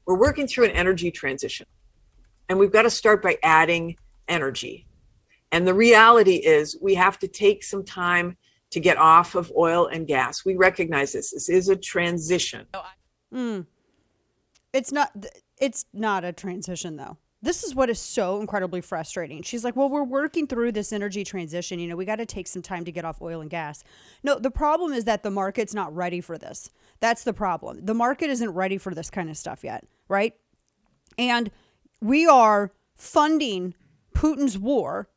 We're working through an energy transition, and we've got to start by adding energy. And the reality is we have to take some time to get off of oil and gas. We recognize this. This is a transition. It's not a transition, though. This is what is so incredibly frustrating. She's like, well, we're working through this energy transition. You know, we got to take some time to get off oil and gas. No, the problem is that the market's not ready for this. That's the problem. The market isn't ready for this kind of stuff yet, right? And we are funding Putin's war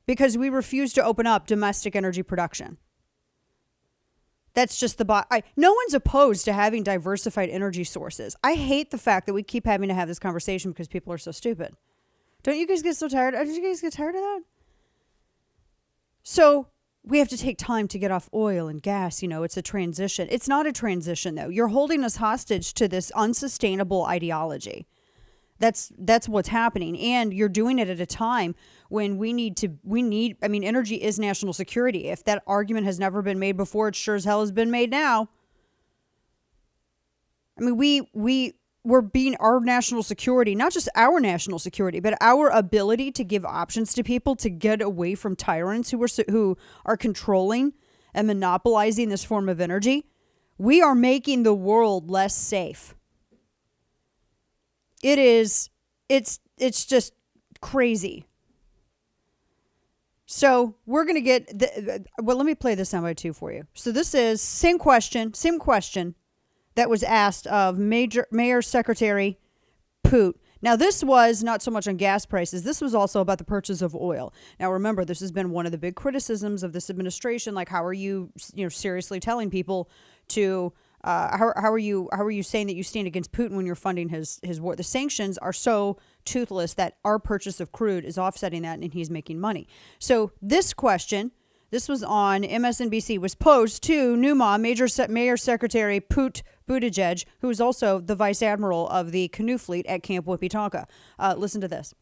because we refuse to open up domestic energy production. That's just no one's opposed to having diversified energy sources. I hate the fact that we keep having to have this conversation because people are so stupid. Don't you guys get so tired? Don't you guys get tired of that? So we have to take time to get off oil and gas. You know, it's a transition. It's not a transition, though. You're holding us hostage to this unsustainable ideology. That's what's happening. And you're doing it at a time when energy is national security. If that argument has never been made before, it sure as hell has been made now. I mean, we're being our national security, not just our national security, but our ability to give options to people to get away from tyrants who are controlling and monopolizing this form of energy. We are making the world less safe. It's just crazy. So we're going to get, let me play this soundbite too for you. So this is same question that was asked of Mayor Secretary Poot. Now this was not so much on gas prices. This was also about the purchase of oil. Now remember, this has been one of the big criticisms of this administration. Like, how are you seriously telling people to, how are you saying that you stand against Putin when you're funding his war? The sanctions are so toothless that our purchase of crude is offsetting that, and he's making money. So this question, this was on MSNBC, was posed to Newma, Mayor Secretary Pete Buttigieg, who is also the Vice Admiral of the canoe fleet at Camp Wippi-Tonka. Listen to this.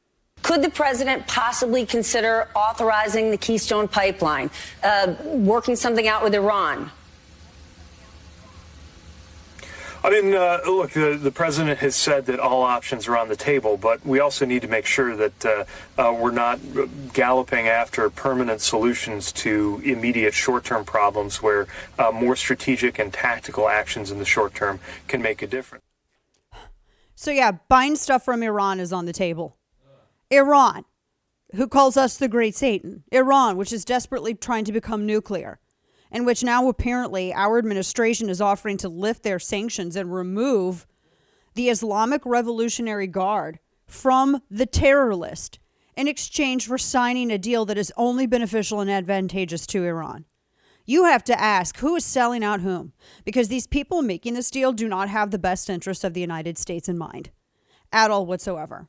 Could the president possibly consider authorizing the Keystone Pipeline, working something out with Iran? I mean, look, the president has said that all options are on the table, but we also need to make sure that we're not galloping after permanent solutions to immediate short-term problems where more strategic and tactical actions in the short term can make a difference. So yeah, buying stuff from Iran is on the table. Iran, who calls us the Great Satan. Iran, which is desperately trying to become nuclear. And which now apparently our administration is offering to lift their sanctions and remove the Islamic Revolutionary Guard from the terror list in exchange for signing a deal that is only beneficial and advantageous to Iran. You have to ask, who is selling out whom? Because these people making this deal do not have the best interests of the United States in mind at all whatsoever.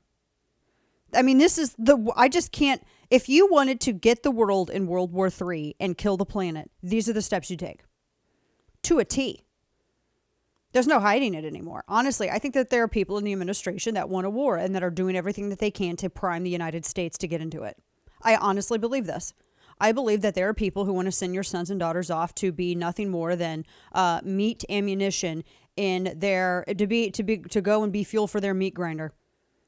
I mean, I just can't. If you wanted to get the world in World War III and kill the planet, these are the steps you take. To a T. There's no hiding it anymore. Honestly, I think that there are people in the administration that want a war and that are doing everything that they can to prime the United States to get into it. I honestly believe this. I believe that there are people who want to send your sons and daughters off to be nothing more than meat ammunition to go and be fuel for their meat grinder.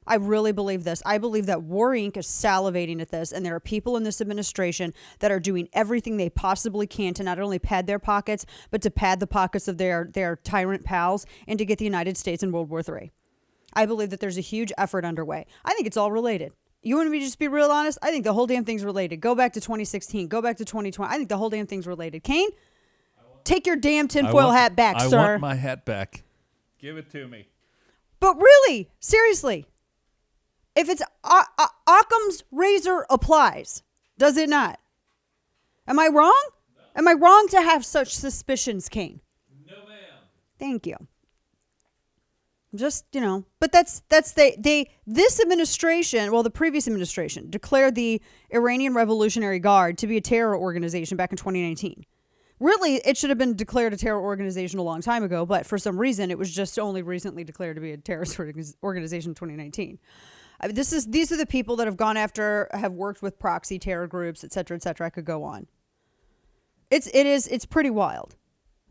I really believe this. I believe that War Inc. is salivating at this, and there are people in this administration that are doing everything they possibly can to not only pad their pockets, but to pad the pockets of their tyrant pals and to get the United States in World War III. I believe that there's a huge effort underway. I think it's all related. You want me to just be real honest? I think the whole damn thing's related. Go back to 2016. Go back to 2020. I think the whole damn thing's related. Kane, take your damn tinfoil hat back, sir. I want my hat back. Give it to me. But really, seriously. If it's Occam's razor applies, does it not? Am I wrong? No. Am I wrong to have such suspicions, Kane? No, ma'am. Thank you. Just, but this administration, well, the previous administration declared the Iranian Revolutionary Guard to be a terror organization back in 2019. Really, it should have been declared a terror organization a long time ago, but for some reason, it was just only recently declared to be a terrorist organization in 2019. These are the people that have worked with proxy terror groups, et cetera, et cetera. I could go on. It's pretty wild.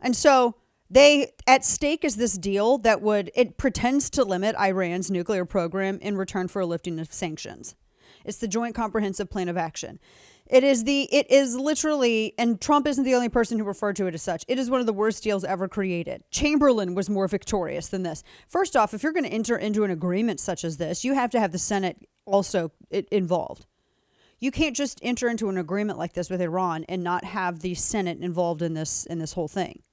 And so At stake is this deal that it pretends to limit Iran's nuclear program in return for a lifting of sanctions. It's the Joint Comprehensive Plan of Action. It is literally, and Trump isn't the only person who referred to it as such. It is one of the worst deals ever created. Chamberlain was more victorious than this. First off, if you're going to enter into an agreement such as this, you have to have the Senate also involved. You can't just enter into an agreement like this with Iran and not have the Senate involved in this whole thing.